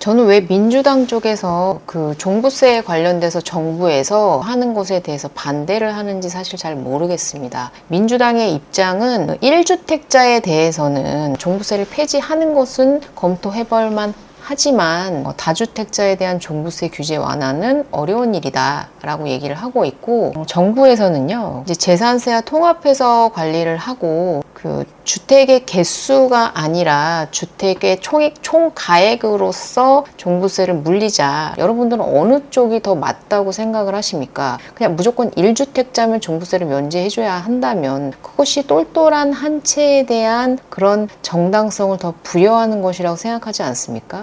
저는 왜 민주당 쪽에서 그 종부세에 관련돼서 정부에서 하는 것에 대해서 반대를 하는지 사실 잘 모르겠습니다. 민주당의 입장은 1주택자에 대해서는 종부세를 폐지하는 것은 검토해볼 만 하지만 다주택자에 대한 종부세 규제 완화는 어려운 일이다 라고 얘기를 하고 있고, 정부에서는요 이제 재산세와 통합해서 관리를 하고 그 주택의 개수가 아니라 주택의 총가액으로서 종부세를 물리자. 여러분들은 어느 쪽이 더 맞다고 생각을 하십니까? 그냥 무조건 1주택자면 종부세를 면제해줘야 한다면 그것이 똘똘한 한 채에 대한 그런 정당성을 더 부여하는 것이라고 생각하지 않습니까?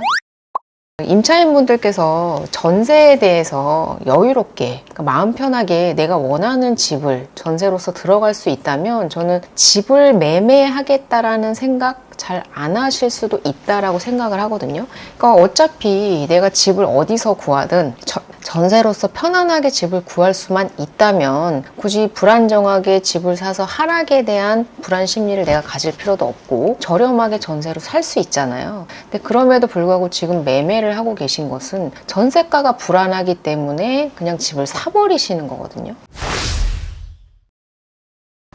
임차인분들께서 전세에 대해서 여유롭게, 그러니까 마음 편하게 내가 원하는 집을 전세로서 들어갈 수 있다면 저는 집을 매매하겠다라는 생각 잘 안 하실 수도 있다라고 생각을 하거든요. 그러니까 어차피 내가 집을 어디서 구하든 전세로서 편안하게 집을 구할 수만 있다면 굳이 불안정하게 집을 사서 하락에 대한 불안 심리를 내가 가질 필요도 없고 저렴하게 전세로 살 수 있잖아요. 근데 그럼에도 불구하고 지금 매매를 하고 계신 것은 전세가가 불안하기 때문에 그냥 집을 사버리시는 거거든요.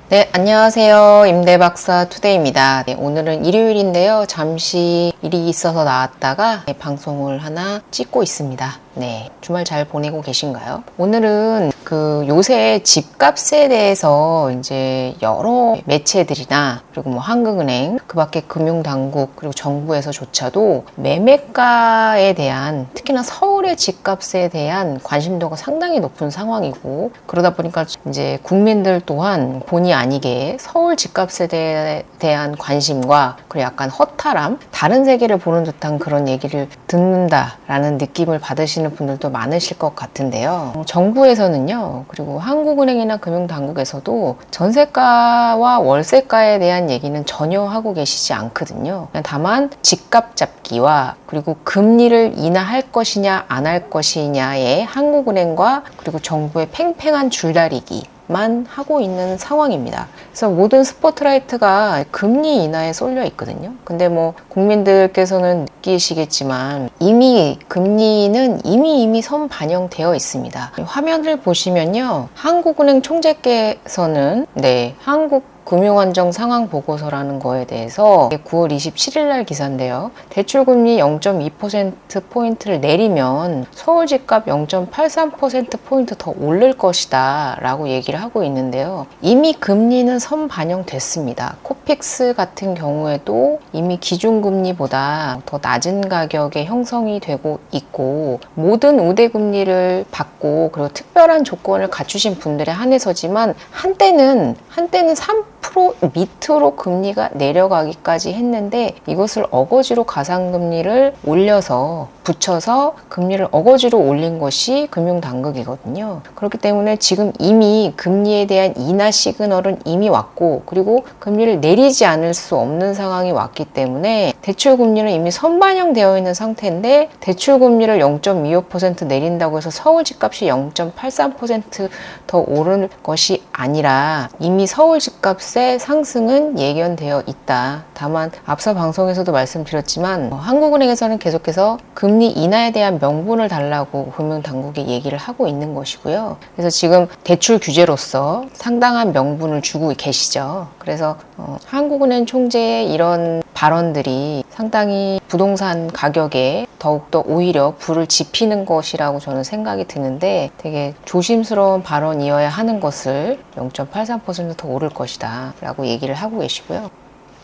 네, 안녕하세요. 임대박사 투데이입니다. 네, 오늘은 일요일인데요. 잠시 일이 있어서 나왔다가 방송을 하나 찍고 있습니다. 네, 주말 잘 보내고 계신가요? 오늘은 그 요새 집값에 대해서 이제 여러 매체들이나 그리고 뭐 한국은행, 그 밖에 금융당국 그리고 정부에서조차도 매매가에 대한, 특히나 서울의 집값에 대한 관심도가 상당히 높은 상황이고, 그러다 보니까 이제 국민들 또한 본의 아니게 서울 집값에 대한 관심과 그리고 약간 허탈함, 다른 세계를 보는 듯한 그런 얘기를 듣는다라는 느낌을 받으시는 분들도 많으실 것 같은데요. 정부에서는요, 그리고 한국은행이나 금융당국에서도 전세가와 월세가에 대한 얘기는 전혀 하고 계시지 않거든요. 다만 집값 잡기와 그리고 금리를 인하할 것이냐 안 할 것이냐의 한국은행과 그리고 정부의 팽팽한 줄다리기 만 하고 있는 상황입니다. 그래서 모든 스포트라이트가 금리 인하에 쏠려 있거든요. 근데 뭐 국민들께서는 느끼시겠지만 이미 금리는 이미 선반영되어 있습니다. 화면을 보시면요, 한국은행 총재께서는 금융안정 상황 보고서라는 거에 대해서 9월 27일 날 기사인데요. 대출금리 0.2%포인트를 내리면 서울 집값 0.83%포인트 더 오를 것이다 라고 얘기를 하고 있는데요. 이미 금리는 선반영됐습니다. 코픽스 같은 경우에도 이미 기준금리보다 더 낮은 가격에 형성이 되고 있고, 모든 우대금리를 받고 그리고 특별한 조건을 갖추신 분들에 한해서지만 한때는 3% 밑으로 금리가 내려가기까지 했는데, 이것을 어거지로 가상금리를 올려서 붙여서 금리를 어거지로 올린 것이 금융당국이거든요. 그렇기 때문에 지금 이미 금리에 대한 인하 시그널은 이미 왔고, 그리고 금리를 내리지 않을 수 없는 상황이 왔기 때문에 대출금리는 이미 선반영되어 있는 상태인데, 대출금리를 0.25% 내린다고 해서 서울 집값이 0.83% 오를 것이 아니라 이미 서울 집값의 상승은 예견되어 있다. 다만 앞서 방송에서도 말씀드렸지만 한국은행에서는 계속해서 금리 인하에 대한 명분을 달라고 금융당국에 얘기를 하고 있는 것이고요. 그래서 지금 대출 규제로서 상당한 명분을 주고 계시죠. 그래서 한국은행 총재의 이런 발언들이 상당히 부동산 가격에 더욱더 오히려 불을 지피는 것이라고 저는 생각이 드는데, 되게 조심스러운 발언이어야 하는 것을 0.83% 더 오를 것이다 라고 얘기를 하고 계시고요.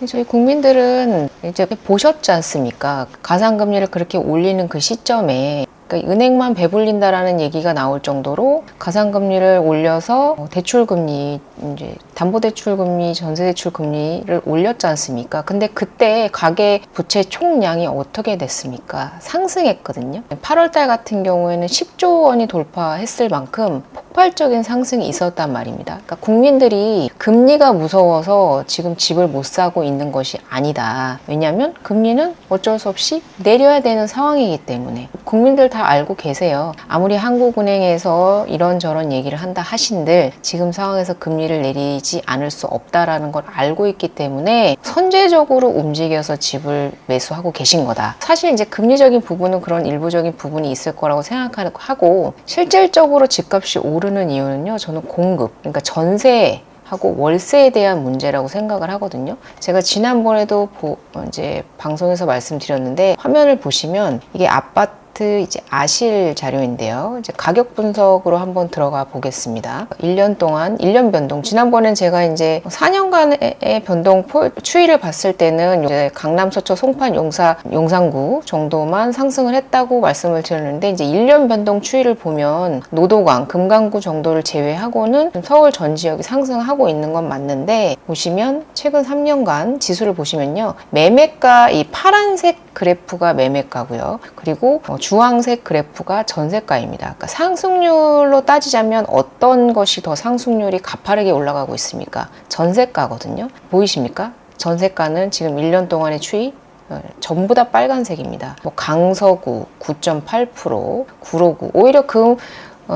저희 국민들은 이제 보셨지 않습니까? 가상금리를 그렇게 올리는 그 시점에 은행만 배불린다라는 얘기가 나올 정도로 가상금리를 올려서 대출금리, 이제 담보대출금리, 전세대출금리를 올렸지 않습니까? 근데 그때 가계 부채 총량이 어떻게 됐습니까? 상승했거든요. 8월달 같은 경우에는 10조 원이 돌파했을 만큼 폭발적인 상승이 있었단 말입니다. 그러니까 국민들이 금리가 무서워서 지금 집을 못 사고 있는 것이 아니다. 왜냐하면 금리는 어쩔 수 없이 내려야 되는 상황이기 때문에 국민들 다 알고 계세요. 아무리 한국은행에서 이런저런 얘기를 한다 하신들 지금 상황에서 금리를 내리지 않을 수 없다라는 걸 알고 있기 때문에 선제적으로 움직여서 집을 매수하고 계신 거다. 사실 이제 금리적인 부분은 그런 일부적인 부분이 있을 거라고 생각하고 실질적으로 집값이 오르는 이유는요. 저는 공급, 그러니까 전세 하고 월세에 대한 문제라고 생각을 하거든요. 제가 지난번에도 이제 방송에서 말씀드렸는데 화면을 보시면 이게 아파트 이제 아실 자료인데요. 이제 가격 분석으로 한번 들어가 보겠습니다. 1년 동안 1년 변동. 지난번엔 제가 이제 4년간의 변동 추이를 봤을 때는 이제 강남, 서초, 송파, 용산구 정도만 상승을 했다고 말씀을 드렸는데 이제 1년 변동 추이를 보면 노도강, 금강구 정도를 제외하고는 서울 전 지역이 상승하고 있는 건 맞는데 보시면 최근 3년간 지수를 보시면요. 매매가 이 파란색 그래프가 매매가고요. 그리고 주황색 그래프가 전세가입니다. 그러니까 상승률로 따지자면 어떤 것이 더 상승률이 가파르게 올라가고 있습니까? 전세가거든요. 보이십니까? 전세가는 지금 1년 동안의 추이 전부 다 빨간색입니다. 뭐 강서구 9.8%, 구로구 오히려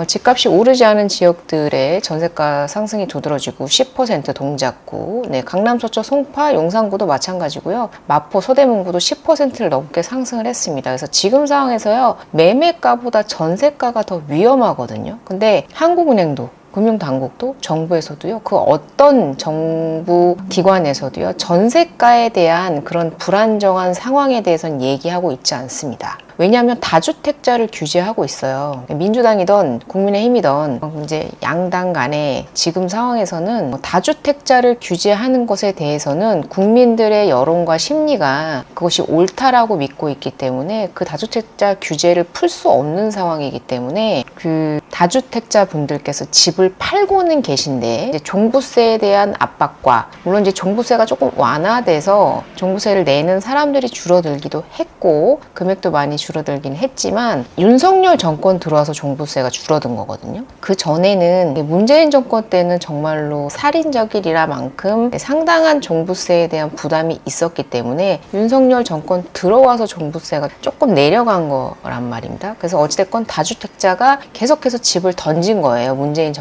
집값이 오르지 않은 지역들의 전세가 상승이 두드러지고 10% 동작구, 강남, 서초, 송파, 용산구도 마찬가지고요. 마포, 서대문구도 10%를 넘게 상승을 했습니다. 그래서 지금 상황에서요. 매매가보다 전세가가 더 위험하거든요. 근데 한국은행도 금융당국도 정부에서도요. 그 어떤 정부 기관에서도요. 전세가에 대한 그런 불안정한 상황에 대해서는 얘기하고 있지 않습니다. 왜냐하면 다주택자를 규제하고 있어요. 민주당이든 국민의힘이든 이제 양당 간에 지금 상황에서는 다주택자를 규제하는 것에 대해서는 국민들의 여론과 심리가 그것이 옳다라고 믿고 있기 때문에 그 다주택자 규제를 풀 수 없는 상황이기 때문에 그 다주택자 분들께서 집을 팔고는 계신데 이제 종부세에 대한 압박과 물론 이제 종부세가 조금 완화돼서 종부세를 내는 사람들이 줄어들기도 했고 금액도 많이 줄어들긴 했지만 윤석열 정권 들어와서 종부세가 줄어든 거거든요. 그 전에는 문재인 정권 때는 정말로 살인적이라 만큼 상당한 종부세에 대한 부담이 있었기 때문에 윤석열 정권 들어와서 종부세가 조금 내려간 거란 말입니다. 그래서 어찌됐건 다주택자가 계속해서 집을 던진 거예요. 문재인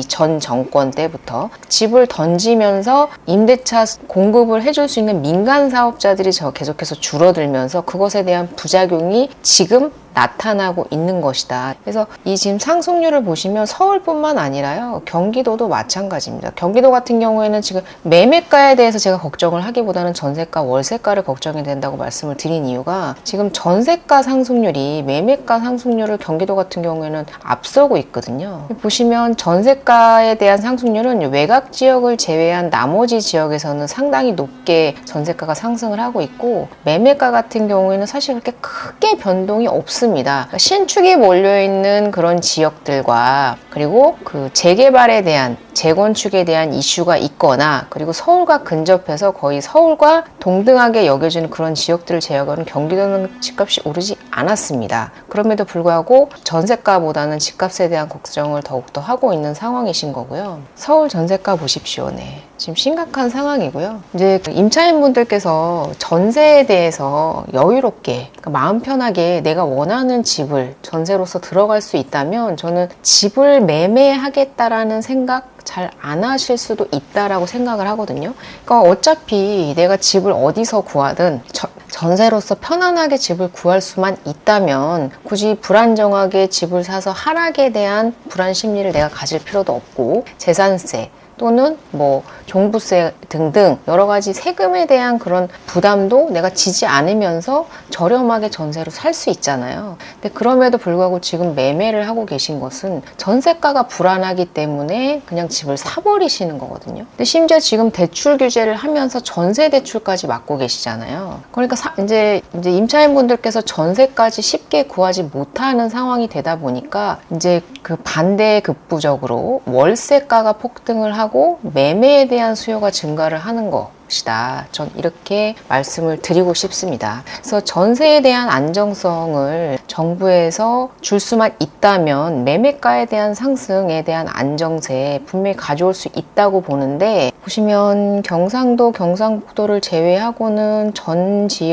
전 정권 때부터 집을 던지면서 임대차 공급을 해줄 수 있는 민간 사업자들이 계속해서 줄어들면서 그것에 대한 부작용이 지금 나타나고 있는 것이다. 그래서 이 지금 상승률을 보시면 서울뿐만 아니라요. 경기도도 마찬가지입니다. 경기도 같은 경우에는 지금 매매가에 대해서 제가 걱정을 하기보다는 전세가, 월세가를 걱정이 된다고 말씀을 드린 이유가 지금 전세가 상승률이 매매가 상승률을 경기도 같은 경우에는 앞서고 있거든요. 보시면 전세가에 대한 상승률은 외곽 지역을 제외한 나머지 지역에서는 상당히 높게 전세가가 상승을 하고 있고 매매가 같은 경우에는 사실 그렇게 크게 변동이 없습니다. 신축이 몰려있는 그런 지역들과 그리고 그 재개발에 대한 재건축에 대한 이슈가 있거나 그리고 서울과 근접해서 거의 서울과 동등하게 여겨지는 그런 지역들을 제외하고는 경기도는 집값이 오르지 않았습니다. 그럼에도 불구하고 전세가보다는 집값에 대한 걱정을 더욱더 하고 있는 상황이신 거고요. 서울 전세가 보십시오. 네. 지금 심각한 상황이고요. 이제 임차인분들께서 전세에 대해서 여유롭게 그러니까 마음 편하게 내가 원하는 집을 전세로서 들어갈 수 있다면 저는 집을 매매하겠다라는 생각 잘 안 하실 수도 있다라고 생각을 하거든요. 그러니까 어차피 내가 집을 어디서 구하든 전세로서 편안하게 집을 구할 수만 있다면 굳이 불안정하게 집을 사서 하락에 대한 불안 심리를 내가 가질 필요도 없고 재산세 또는 뭐 종부세 등등 여러 가지 세금에 대한 그런 부담도 내가 지지 않으면서 저렴하게 전세로 살 수 있잖아요. 근데 그럼에도 불구하고 지금 매매를 하고 계신 것은 전세가가 불안하기 때문에 그냥 집을 사버리시는 거거든요. 근데 심지어 지금 대출 규제를 하면서 전세 대출까지 맡고 계시잖아요. 그러니까 이제 임차인분들께서 전세까지 쉽게 구하지 못하는 상황이 되다 보니까 이제 그 반대급부적으로 월세가가 폭등을 하고 매매에 대한 수요가 증가를 하는 거 것이다. 전 이렇게 말씀을 드리고 싶습니다. 그래서 전세에 대한 안정성을 정부에서 줄 수만 있다면 매매가에 대한 상승에 대한 안정세 분명히 가져올 수 있다고 보는데, 보시면 경상도, 경상북도를 제외하고는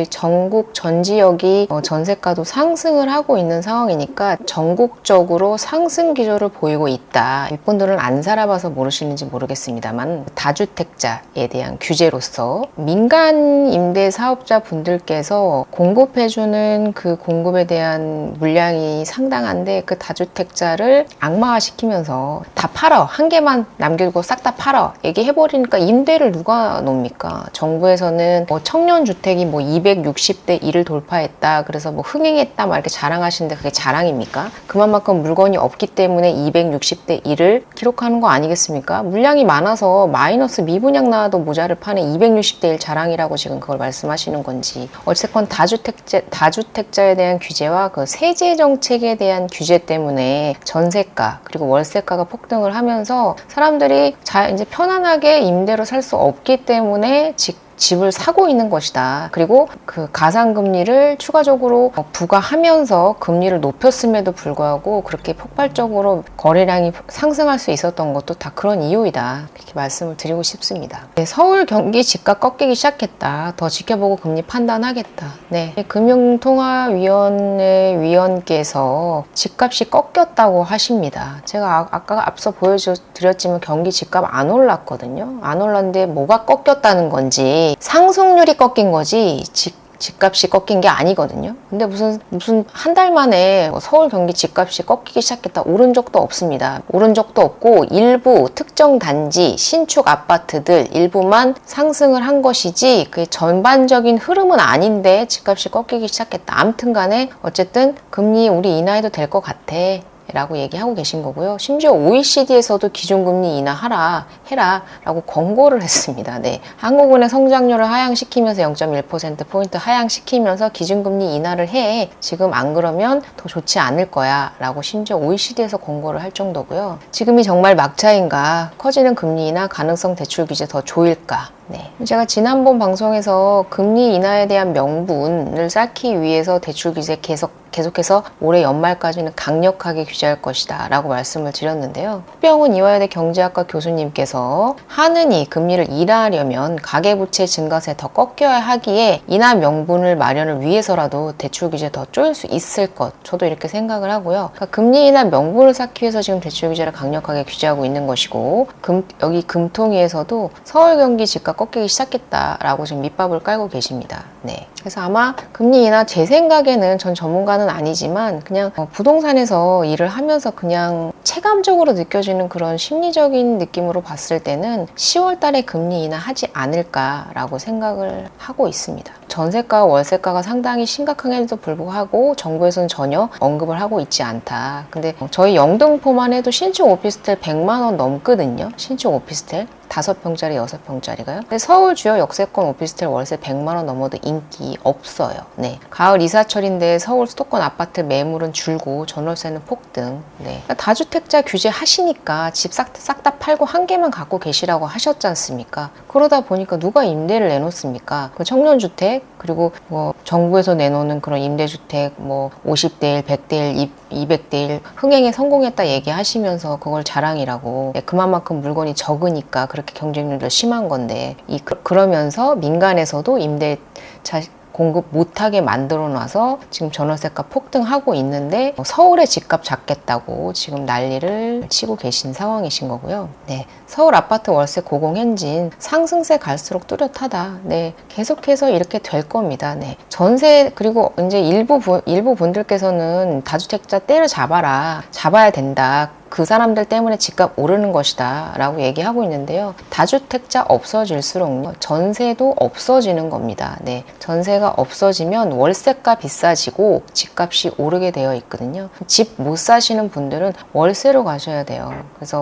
전국 전 지역이 전세가도 상승을 하고 있는 상황이니까 전국적으로 상승 기조를 보이고 있다. 이분들은 안 살아봐서 모르시는지 모르겠습니다만, 다주택자에 대한 규제로서 민간 임대 사업자 분들께서 공급해주는 그 공급에 대한 물량이 상당한데, 그 다주택자를 악마화시키면서 다 팔어, 한 개만 남겨두고 싹 다 팔어 얘기해버리니까 임대를 누가 놉니까? 정부에서는 청년주택이 260대 1을 돌파했다, 그래서 흥행했다 막 이렇게 자랑하시는데 그게 자랑입니까? 그만큼 물건이 없기 때문에 260대 1을 기록하는 거 아니겠습니까? 물량이 많아서 마이너스 미분양 나와도 모자를 파는 260대 1 자랑이라고 지금 그걸 말씀하시는 건지. 어쨌건 다주택자에 대한 규제와 그 세제 정책에 대한 규제 때문에 전세가 그리고 월세가가 폭등을 하면서 사람들이 이제 편안하게 임대로 살 수 없기 때문에 집을 사고 있는 것이다. 그리고 그 가상금리를 추가적으로 부과하면서 금리를 높였음에도 불구하고 그렇게 폭발적으로 거래량이 상승할 수 있었던 것도 다 그런 이유이다. 이렇게 말씀을 드리고 싶습니다. 네, 서울 경기 집값 꺾이기 시작했다. 더 지켜보고 금리 판단하겠다. 네, 금융통화위원회 위원께서 집값이 꺾였다고 하십니다. 제가 아까 앞서 보여드렸지만 경기 집값 안 올랐거든요. 안 올랐는데 뭐가 꺾였다는 건지, 상승률이 꺾인 거지 집값이 꺾인 게 아니거든요. 근데 무슨 한 달 만에 서울 경기 집값이 꺾이기 시작했다, 오른 적도 없습니다. 오른 적도 없고 일부 특정 단지 신축 아파트들 일부만 상승을 한 것이지 그게 전반적인 흐름은 아닌데 집값이 꺾이기 시작했다. 아무튼 간에 어쨌든 금리 우리 인하해도 될 것 같아 라고 얘기하고 계신 거고요. 심지어 OECD에서도 기준금리 인하해라 라고 권고를 했습니다. 네, 한국은행 성장률을 하향시키면서 0.1%포인트 하향시키면서 기준금리 인하를 해. 지금 안 그러면 더 좋지 않을 거야 라고 심지어 OECD에서 권고를 할 정도고요. 지금이 정말 막차인가? 커지는 금리 인하 가능성 대출 규제 더 조일까? 네, 제가 지난번 방송에서 금리 인하에 대한 명분을 쌓기 위해서 대출 규제 계속해서 올해 연말까지는 강력하게 규제할 것이다 라고 말씀을 드렸는데요. 허병훈 이화여대 경제학과 교수님께서 하느니 금리를 인하하려면 가계부채 증가세 더 꺾여야 하기에 인하 명분을 마련을 위해서라도 대출 규제 더 조일 수 있을 것, 저도 이렇게 생각을 하고요. 그러니까 금리 인하 명분을 쌓기 위해서 지금 대출 규제를 강력하게 규제하고 있는 것이고, 여기 금통위에서도 서울 경기 집값 꺾이기 시작했다라고 지금 밑밥을 깔고 계십니다. 네, 그래서 아마 금리 인하, 제 생각에는 전 전문가는 아니지만 그냥 부동산에서 일을 하면서 그냥 체감적으로 느껴지는 그런 심리적인 느낌으로 봤을 때는 10월 달에 금리 인하 하지 않을까라고 생각을 하고 있습니다. 전세가, 월세가가 상당히 심각함에도 불구하고 정부에서는 전혀 언급을 하고 있지 않다. 근데 저희 영등포만 해도 신축 오피스텔 100만 원 넘거든요. 신축 오피스텔 5평짜리, 6평짜리가요. 근데 서울 주요 역세권 오피스텔 월세 100만 원 넘어도 인기 없어요. 네, 가을 이사철인데 서울 수도권 아파트 매물은 줄고 전월세는 폭등. 네, 그러니까 다주택자 규제 하시니까 집 싹 다 팔고 한 개만 갖고 계시라고 하셨지 않습니까? 그러다 보니까 누가 임대를 내놓습니까? 그 청년주택, 그리고 정부에서 내놓는 그런 임대주택 50대 1, 100대 1, 200대 1 흥행에 성공했다 얘기하시면서 그걸 자랑이라고. 네, 그만큼 물건이 적으니까 그렇게 경쟁률도 심한 건데, 그러면서 민간에서도 임대차 공급 못하게 만들어 놔서 지금 전월세가 폭등하고 있는데 서울의 집값 잡겠다고 지금 난리를 치고 계신 상황이신 거고요. 네, 서울 아파트 월세 고공행진 상승세 갈수록 뚜렷하다. 네, 계속해서 이렇게 될 겁니다. 네, 전세, 그리고 이제 일부 분들께서는 다주택자 잡아야 된다. 그 사람들 때문에 집값 오르는 것이다 라고 얘기하고 있는데요. 다주택자 없어질수록 전세도 없어지는 겁니다. 네, 전세가 없어지면 월세가 비싸지고 집값이 오르게 되어 있거든요. 집 못 사시는 분들은 월세로 가셔야 돼요. 그래서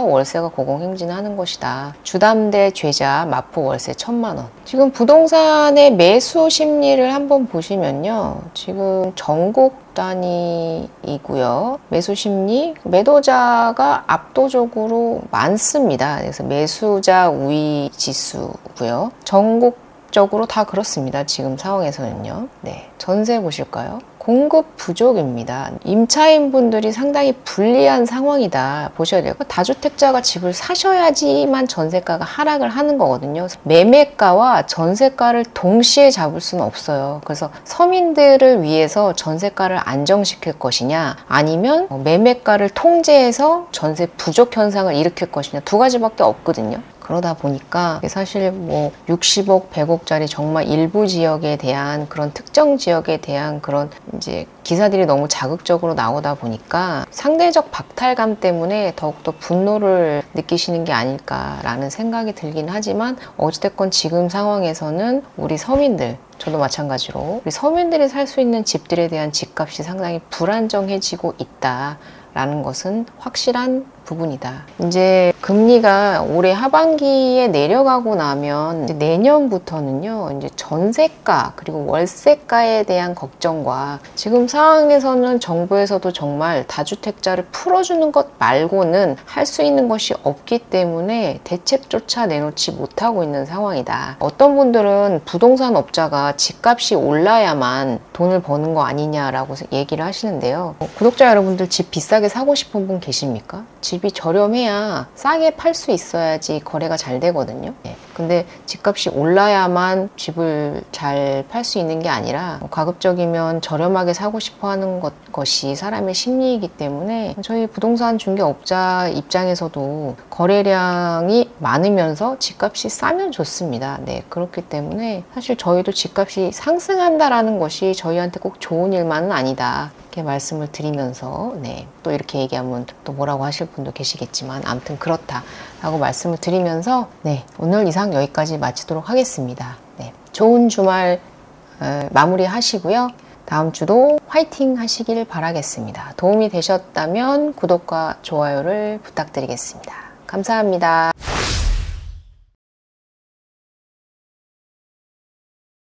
월세가 고공행진하는 것이다. 주담대 죄자 마포 월세 1,000만 원. 지금 부동산의 매수 심리를 한번 보시면요. 지금 전국 단위이고요. 매수 심리 심리, 매도자가 압도적으로 많습니다. 그래서 매수자 우위 지수고요. 전국적으로 다 그렇습니다. 지금 상황에서는요. 네, 전세 보실까요? 공급 부족입니다. 임차인 분들이 상당히 불리한 상황이다 보셔야 돼요. 다주택자가 집을 사셔야지만 전세가가 하락을 하는 거거든요. 매매가와 전세가를 동시에 잡을 수는 없어요. 그래서 서민들을 위해서 전세가를 안정시킬 것이냐, 아니면 매매가를 통제해서 전세 부족 현상을 일으킬 것이냐, 두 가지밖에 없거든요. 그러다 보니까 사실 뭐 60억, 100억짜리 정말 일부 지역에 대한 그런 특정 지역에 대한 그런 이제 기사들이 너무 자극적으로 나오다 보니까 상대적 박탈감 때문에 더욱더 분노를 느끼시는 게 아닐까라는 생각이 들긴 하지만, 어찌됐건 지금 상황에서는 우리 서민들, 저도 마찬가지로 우리 서민들이 살 수 있는 집들에 대한 집값이 상당히 불안정해지고 있다라는 것은 확실한 부분이다. 이제 금리가 올해 하반기에 내려가고 나면 이제 내년부터는요, 이제 전세가 그리고 월세가에 대한 걱정과, 지금 상황에서는 정부에서도 정말 다주택자를 풀어주는 것 말고는 할 수 있는 것이 없기 때문에 대책조차 내놓지 못하고 있는 상황이다. 어떤 분들은 부동산 업자가 집값이 올라야만 돈을 버는 거 아니냐라고 얘기를 하시는데요. 구독자 여러분들, 집 비싸게 사고 싶은 분 계십니까? 집이 저렴해야 싸게 팔 수 있어야지 거래가 잘 되거든요. 근데 집값이 올라야만 집을 잘 팔 수 있는 게 아니라, 가급적이면 저렴하게 사고 싶어 하는 것이 사람의 심리이기 때문에, 저희 부동산 중개업자 입장에서도 거래량이 많으면서 집값이 싸면 좋습니다. 네, 그렇기 때문에 사실 저희도 집값이 상승한다라는 것이 저희한테 꼭 좋은 일만은 아니다, 이렇게 말씀을 드리면서, 네, 또 이렇게 얘기하면 또 뭐라고 하실 분도 계시겠지만, 아무튼 그렇다라고 말씀을 드리면서, 네, 오늘 이상 여기까지 마치도록 하겠습니다. 네, 좋은 주말 마무리 하시고요. 다음 주도 화이팅 하시길 바라겠습니다. 도움이 되셨다면 구독과 좋아요를 부탁드리겠습니다. 감사합니다.